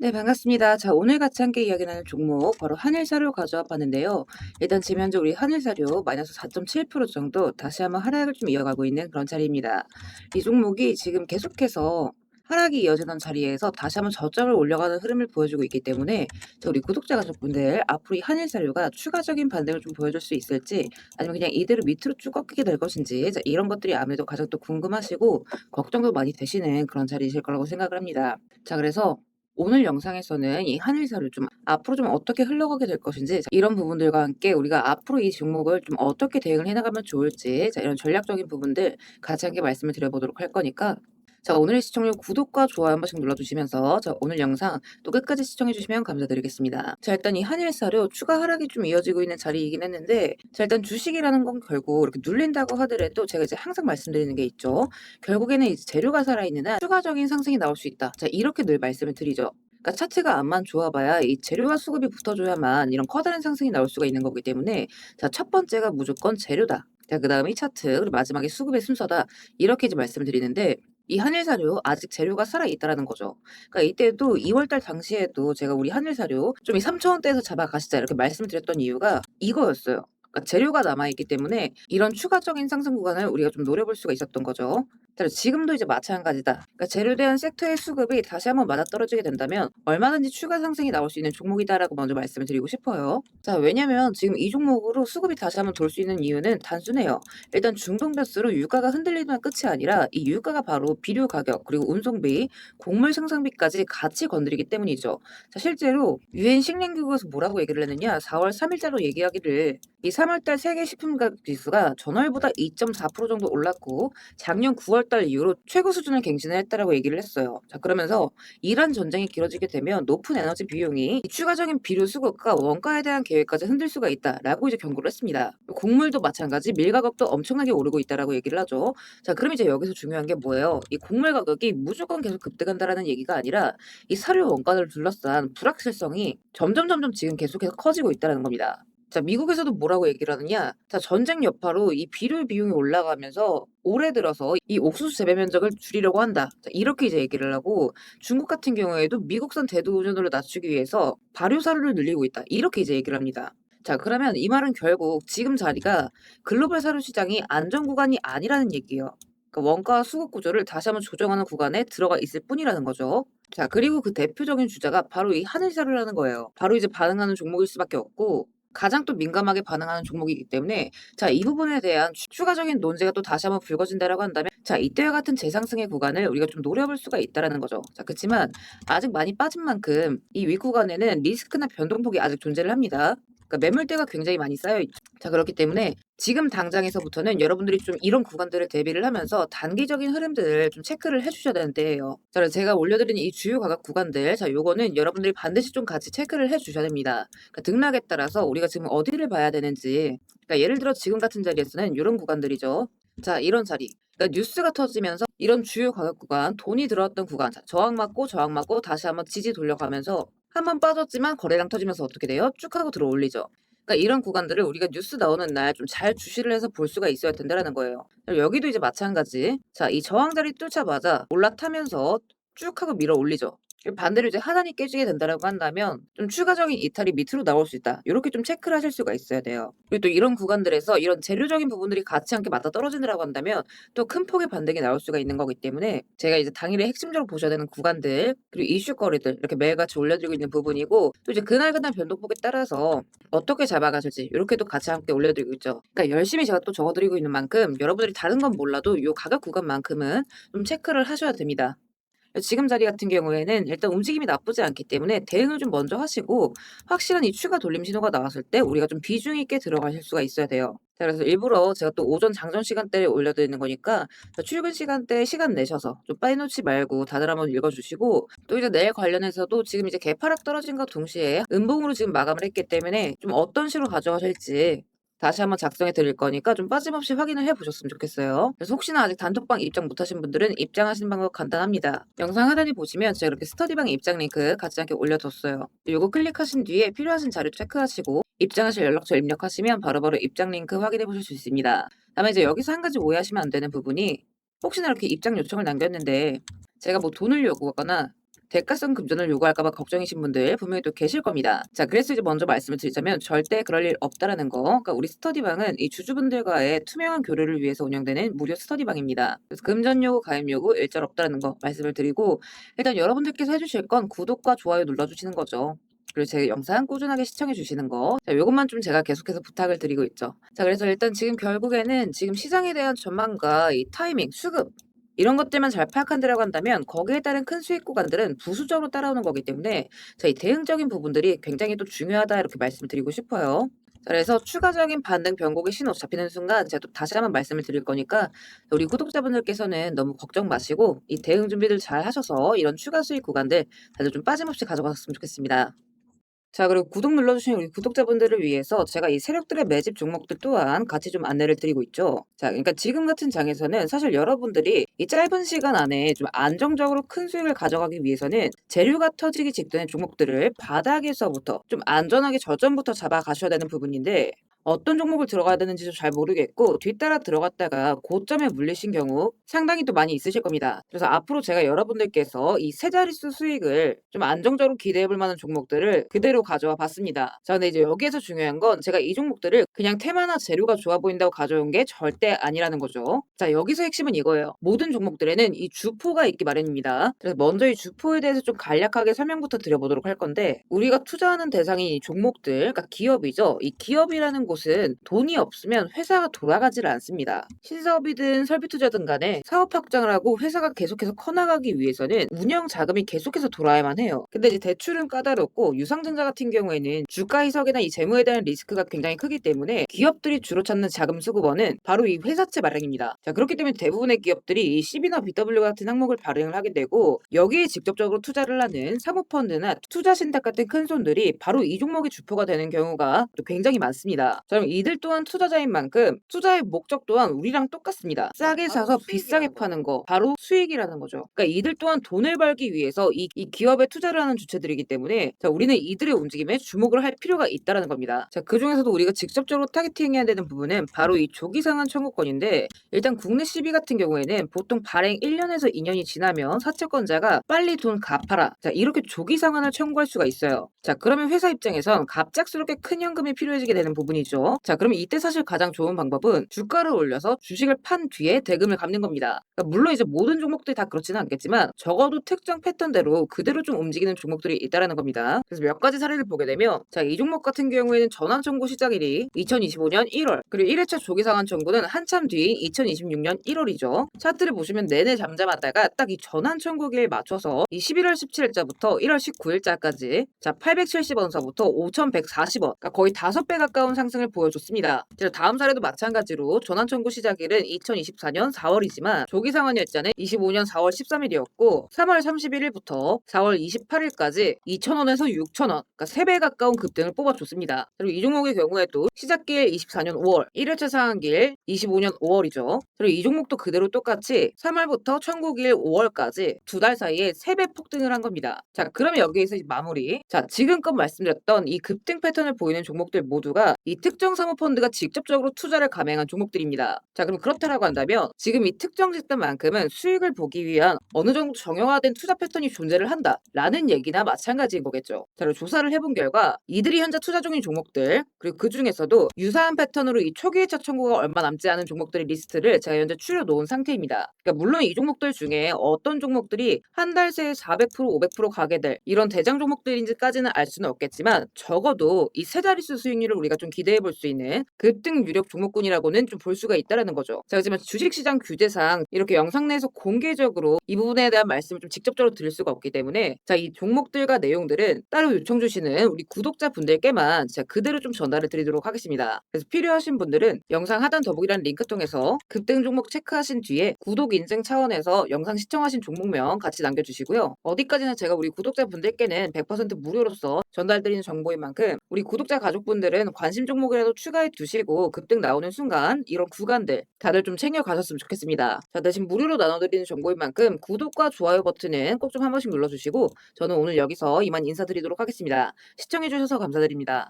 네, 반갑습니다. 자, 오늘 같이 함께 이야기 나눌 종목 바로 한일사료 가져와 봤는데요. 일단 지면적 우리 한일사료 마이너스 4.7% 정도 다시 한번 하락을 좀 이어가고 있는 그런 자리입니다. 이 종목이 지금 계속해서 하락이 이어지던 자리에서 다시 한번 저점을 올려가는 흐름을 보여주고 있기 때문에 자, 우리 구독자 가족분들 앞으로 이 한일사료가 추가적인 반등을 좀 보여줄 수 있을지 아니면 그냥 이대로 밑으로 쭉 꺾이게 될 것인지 자, 이런 것들이 아무래도 가장 또 궁금하시고 걱정도 많이 되시는 그런 자리이실 거라고 생각을 합니다. 자, 그래서 오늘 영상에서는 이 한일사를 좀 앞으로 좀 어떻게 흘러가게 될 것인지 이런 부분들과 함께 우리가 앞으로 이 종목을 좀 어떻게 대응을 해 나가면 좋을지 이런 전략적인 부분들 같이 함께 말씀을 드려보도록 할 거니까 자, 오늘의 시청률 구독과 좋아요 한 번씩 눌러주시면서 자, 오늘 영상 또 끝까지 시청해 주시면 감사드리겠습니다. 자, 일단 이 한일사료 추가 하락이 좀 이어지고 있는 자리이긴 했는데 자, 일단 주식이라는 건 결국 이렇게 눌린다고 하더라도 제가 이제 항상 말씀드리는 게 있죠. 결국에는 이제 재료가 살아있는 한 추가적인 상승이 나올 수 있다. 자, 이렇게 늘 말씀을 드리죠. 그러니까 차트가 앞만 좋아봐야 이 재료와 수급이 붙어줘야만 이런 커다란 상승이 나올 수가 있는 거기 때문에 자, 첫 번째가 무조건 재료다. 자, 그 다음이 차트, 그리고 마지막에 수급의 순서다. 이렇게 이제 말씀을 드리는데 이 한일사료 아직 재료가 살아있다라는 거죠. 그러니까 이때도 2월달 당시에도 제가 우리 한일사료 좀 이 3,000원대에서 잡아가시자 이렇게 말씀을 드렸던 이유가 이거였어요. 그러니까 재료가 남아있기 때문에 이런 추가적인 상승 구간을 우리가 좀 노려볼 수가 있었던 거죠. 자, 지금도 이제 마찬가지다. 그러니까 재료에 대한 섹터의 수급이 다시 한번 맞아떨어지게 된다면 얼마든지 추가 상승이 나올 수 있는 종목이다라고 먼저 말씀을 드리고 싶어요. 자, 왜냐면 지금 이 종목으로 수급이 다시 한번 돌 수 있는 이유는 단순해요. 일단 중동벼스로 유가가 흔들리면 끝이 아니라 이 유가가 바로 비료 가격 그리고 운송비, 곡물 생산비까지 같이 건드리기 때문이죠. 자, 실제로 유엔 식량기구에서 뭐라고 얘기를 했느냐 4월 3일자로 얘기하기를 이 3월달 세계 식품 가격 지수가 전월보다 2.4% 정도 올랐고 작년 9월달 이후로 최고 수준을 갱신을 했다라고 얘기를 했어요. 자, 그러면서 이란 전쟁이 길어지게 되면 높은 에너지 비용이 이 추가적인 비료 수급과 원가에 대한 계획까지 흔들 수가 있다라고 이제 경고를 했습니다. 곡물도 마찬가지 밀 가격도 엄청나게 오르고 있다라고 얘기를 하죠. 자, 그럼 이제 여기서 중요한 게 뭐예요? 이 곡물 가격이 무조건 계속 급등한다라는 얘기가 아니라 이 사료 원가를 둘러싼 불확실성이 점점 지금 계속해서 커지고 있다라는 겁니다. 자, 미국에서도 뭐라고 얘기를 하느냐? 자, 전쟁 여파로 이 비료 비용이 올라가면서 올해 들어서 이 옥수수 재배 면적을 줄이려고 한다. 자, 이렇게 이제 얘기를 하고 중국 같은 경우에도 미국산 대두 의존도를 낮추기 위해서 발효 사료를 늘리고 있다. 이렇게 이제 얘기를 합니다. 자, 그러면 이 말은 결국 지금 자리가 글로벌 사료 시장이 안전 구간이 아니라는 얘기예요. 그러니까 원가와 수급 구조를 다시 한번 조정하는 구간에 들어가 있을 뿐이라는 거죠. 자, 그리고 그 대표적인 주자가 바로 이 한일사료라는 거예요. 바로 이제 반응하는 종목일 수밖에 없고 가장 또 민감하게 반응하는 종목이기 때문에 자, 이 부분에 대한 추가적인 논제가 또 다시 한번 불거진다라고 한다면 자, 이때와 같은 재상승의 구간을 우리가 좀 노려볼 수가 있다라는 거죠. 자, 그렇지만 아직 많이 빠진 만큼 이 윗구간에는 리스크나 변동폭이 아직 존재를 합니다. 그러니까 매물대가 굉장히 많이 쌓여 있죠. 자, 그렇기 때문에 지금 당장에서부터는 여러분들이 좀 이런 구간들을 대비를 하면서 단기적인 흐름들을 좀 체크를 해주셔야 되는 때예요. 자, 그래서 제가 올려드린 이 주요 가격 구간들, 자, 요거는 여러분들이 반드시 좀 같이 체크를 해주셔야 됩니다. 그러니까 등락에 따라서 우리가 지금 어디를 봐야 되는지, 그러니까 예를 들어 지금 같은 자리에서는 이런 구간들이죠. 자, 이런 자리. 그러니까 뉴스가 터지면서 이런 주요 가격 구간, 돈이 들어왔던 구간, 자, 저항 맞고 다시 한번 지지 돌려가면서 한 번 빠졌지만 거래량 터지면서 어떻게 돼요? 쭉 하고 들어 올리죠. 그러니까 이런 구간들을 우리가 뉴스 나오는 날 좀 잘 주시를 해서 볼 수가 있어야 된다라는 거예요. 여기도 이제 마찬가지. 자, 이 저항자리 뚫자마자 올라타면서 쭉 하고 밀어 올리죠. 반대로 이제 하단이 깨지게 된다라고 한다면 좀 추가적인 이탈이 밑으로 나올 수 있다. 이렇게 좀 체크를 하실 수가 있어야 돼요. 그리고 또 이런 구간들에서 이런 재료적인 부분들이 같이 함께 맞아 떨어지느라고 한다면 또 큰 폭의 반등이 나올 수가 있는 거기 때문에 제가 이제 당일에 핵심적으로 보셔야 되는 구간들 그리고 이슈거리들 이렇게 매일같이 올려드리고 있는 부분이고 또 이제 그날 변동폭에 따라서 어떻게 잡아가실지 이렇게도 같이 함께 올려드리고 있죠. 그러니까 열심히 제가 또 적어드리고 있는 만큼 여러분들이 다른 건 몰라도 이 가격 구간만큼은 좀 체크를 하셔야 됩니다. 지금 자리 같은 경우에는 일단 움직임이 나쁘지 않기 때문에 대응을 좀 먼저 하시고 확실한 이 추가 돌림 신호가 나왔을 때 우리가 좀 비중 있게 들어가실 수가 있어야 돼요. 자, 그래서 일부러 제가 또 오전 장전 시간대에 올려드리는 거니까 출근 시간대에 시간 내셔서 좀 빠져놓지 말고 다들 한번 읽어주시고 또 이제 내일 관련해서도 지금 이제 개파락 떨어진 것 동시에 음봉으로 지금 마감을 했기 때문에 좀 어떤 식으로 가져가실지 다시 한번 작성해 드릴 거니까 좀 빠짐없이 확인을 해 보셨으면 좋겠어요. 그래서 혹시나 아직 단톡방 입장 못 하신 분들은 입장하시는 방법 간단합니다. 영상 하단에 보시면 제가 이렇게 스터디방 입장 링크 같이 함께 올려뒀어요. 요거 클릭하신 뒤에 필요하신 자료 체크하시고 입장하실 연락처 입력하시면 바로바로 입장 링크 확인해 보실 수 있습니다. 다음에 이제 여기서 한 가지 오해하시면 안 되는 부분이 혹시나 이렇게 입장 요청을 남겼는데 제가 뭐 돈을 요구하거나 대가성 금전을 요구할까 봐 걱정이신 분들 분명히 또 계실 겁니다. 자, 그래서 이제 먼저 말씀을 드리자면 절대 그럴 일 없다라는 거. 그러니까 우리 스터디방은 이 주주분들과의 투명한 교류를 위해서 운영되는 무료 스터디방입니다. 그래서 금전 요구, 가입 요구 일절 없다라는 거 말씀을 드리고 일단 여러분들께서 해주실 건 구독과 좋아요 눌러주시는 거죠. 그리고 제 영상 꾸준하게 시청해 주시는 거. 자, 요것만 좀 제가 계속해서 부탁을 드리고 있죠. 자, 그래서 일단 지금 결국에는 지금 시장에 대한 전망과 이 타이밍, 수급 이런 것들만 잘 파악한다라고 한다면 거기에 따른 큰 수익 구간들은 부수적으로 따라오는 거기 때문에 자, 이 대응적인 부분들이 굉장히 또 중요하다 이렇게 말씀을 드리고 싶어요. 자, 그래서 추가적인 반등 변곡의 신호 잡히는 순간 제가 또 다시 한번 말씀을 드릴 거니까 우리 구독자분들께서는 너무 걱정 마시고 이 대응 준비들 잘 하셔서 이런 추가 수익 구간들 다들 좀 빠짐없이 가져갔으면 좋겠습니다. 자, 그리고 구독 눌러주신 우리 구독자분들을 위해서 제가 이 세력들의 매집 종목들 또한 같이 좀 안내를 드리고 있죠. 자, 그러니까 지금 같은 장에서는 사실 여러분들이 이 짧은 시간 안에 좀 안정적으로 큰 수익을 가져가기 위해서는 재료가 터지기 직전의 종목들을 바닥에서부터 좀 안전하게 저점부터 잡아가셔야 되는 부분인데 어떤 종목을 들어가야 되는지도 잘 모르겠고 뒤따라 들어갔다가 고점에 물리신 경우 상당히 또 많이 있으실 겁니다. 그래서 앞으로 제가 여러분들께서 이 세 자릿수 수익을 좀 안정적으로 기대해 볼 만한 종목들을 그대로 가져와 봤습니다. 자, 근데 이제 여기에서 중요한 건 제가 이 종목들을 그냥 테마나 재료가 좋아 보인다고 가져온 게 절대 아니라는 거죠. 자, 여기서 핵심은 이거예요. 모든 종목들에는 이 주포가 있기 마련입니다. 그래서 먼저 이 주포에 대해서 좀 간략하게 설명부터 드려보도록 할 건데 우리가 투자하는 대상이 이 종목들, 그러니까 기업이죠. 이 기업이라는 곳은 돈이 없으면 회사가 돌아가질 않습니다. 신사업이든 설비투자든 간에 사업 확장을 하고 회사가 계속해서 커나가기 위해서는 운영 자금이 계속해서 돌아야만 해요. 근데 이제 대출은 까다롭고 유상증자 같은 경우에는 주가 희석이나 이 재무에 대한 리스크가 굉장히 크기 때문에 기업들이 주로 찾는 자금 수급원은 바로 이 회사채 마련입니다. 자, 그렇기 때문에 대부분의 기업들이 이 CB나 BW 같은 항목을 발행을 하게 되고 여기에 직접적으로 투자를 하는 사모펀드나 투자신탁 같은 큰 손들이 바로 이 종목의 주포가 되는 경우가 또 굉장히 많습니다. 자, 그럼 이들 또한 투자자인 만큼 투자의 목적 또한 우리랑 똑같습니다. 싸게 사서 비싸게 파는 거 바로 수익이라는 거죠. 그러니까 이들 또한 돈을 벌기 위해서 이 기업에 투자를 하는 주체들이기 때문에 자, 우리는 이들의 움직임에 주목을 할 필요가 있다는 겁니다. 자, 그 중에서도 우리가 직접적으로 타겟팅해야 되는 부분은 바로 이 조기상한 청구권인데 일단 국내 CB 같은 경우에는 보통 발행 1년에서 2년이 지나면 사채권자가 빨리 돈 갚아라. 자, 이렇게 조기 상환을 청구할 수가 있어요. 자, 그러면 회사 입장에선 갑작스럽게 큰 현금이 필요해지게 되는 부분이죠. 자, 그러면 이때 사실 가장 좋은 방법은 주가를 올려서 주식을 판 뒤에 대금을 갚는 겁니다. 그러니까 물론 이제 모든 종목들이 다 그렇지는 않겠지만 적어도 특정 패턴대로 그대로 좀 움직이는 종목들이 있다라는 겁니다. 그래서 몇 가지 사례를 보게 되면 자, 이 종목 같은 경우에는 전환 청구 시작일이 2025년 1월 그리고 1회차 조기 상환 청구는 한참 뒤인 2026년 1월이죠. 차트를 보시면 내내 잠잠하다가 딱 이 전환 청구기에 맞춰서 이 11월 17일자부터 1월 19일자까지 자 870원서부터 5140원 그러니까 거의 5배 가까운 상승을 보여줬습니다. 다음 사례도 마찬가지로 전환 청구 시작일은 2024년 4월이지만 조기 상환 일자는 25년 4월 13일이었고 3월 31일부터 4월 28일까지 2,000원에서 6,000원 그러니까 3배 가까운 급등을 뽑아줬습니다. 그리고 이 종목의 경우에도 시작길 24년 5월 1회차 상한길 25년 5월이죠. 그리고 이 종목도 그대로 똑같이 3월부터 청구길 5월까지 두 달 사이에 3배 폭등을 한 겁니다. 자, 그러면 여기에서 이제 마무리. 자, 지금껏 말씀드렸던 이 급등 패턴을 보이는 종목들 모두가 이 특정 사모펀드가 직접적으로 투자를 감행한 종목들입니다. 자, 그럼 그렇다라고 한다면 지금 이 특정 집단만큼은 수익을 보기 위한 어느 정도 정형화된 투자 패턴이 존재를 한다라는 얘기나 마찬가지인 거겠죠. 자, 그리고 조사를 해본 결과 이들이 현재 투자 중인 종목들 그리고 그 중에서도 유사한 패턴으로 이 초기 회차 청구가 얼마 남지 않은 종목들의 리스트를 제가 현재 추려놓은 상태입니다. 그러니까 물론 이 종목들 중에 어떤 종목들이 한 달 새에 400% 500% 가게 될 이런 대장 종목들인지까지는 알 수는 없겠지만 적어도 이 세 자릿수 수익률을 우리가 좀 기대해 볼 수 있는 급등 유력 종목군이라고는 좀 볼 수가 있다라는 거죠. 자, 하지만 주식시장 규제상 이렇게 영상 내에서 공개적으로 이 부분에 대한 말씀을 좀 직접적으로 드릴 수가 없기 때문에 자, 이 종목들과 내용들은 따로 요청 주시는 우리 구독자분들께만 제가 그대로 좀 전달을 드리도록 하겠습니다. 그래서 필요하신 분들은 영상 하단 더보기란 링크 통해서 급등 종목 체크하신 뒤에 구독 인증 차원에서 영상 시청하신 종목명 같이 남겨주시고요. 어디까지나 제가 우리 구독자분들께는 100% 무료로서 전달드리는 정보인 만큼 우리 구독자 가족분들은 관심 종목이라도 추가해 두시고 급등 나오는 순간 이런 구간들 다들 좀 챙겨 가셨으면 좋겠습니다. 자, 대신 무료로 나눠드리는 정보인 만큼 구독과 좋아요 버튼은 꼭 좀 한 번씩 눌러주시고 저는 오늘 여기서 이만 인사드리도록 하겠습니다. 시청해주셔서 감사드립니다.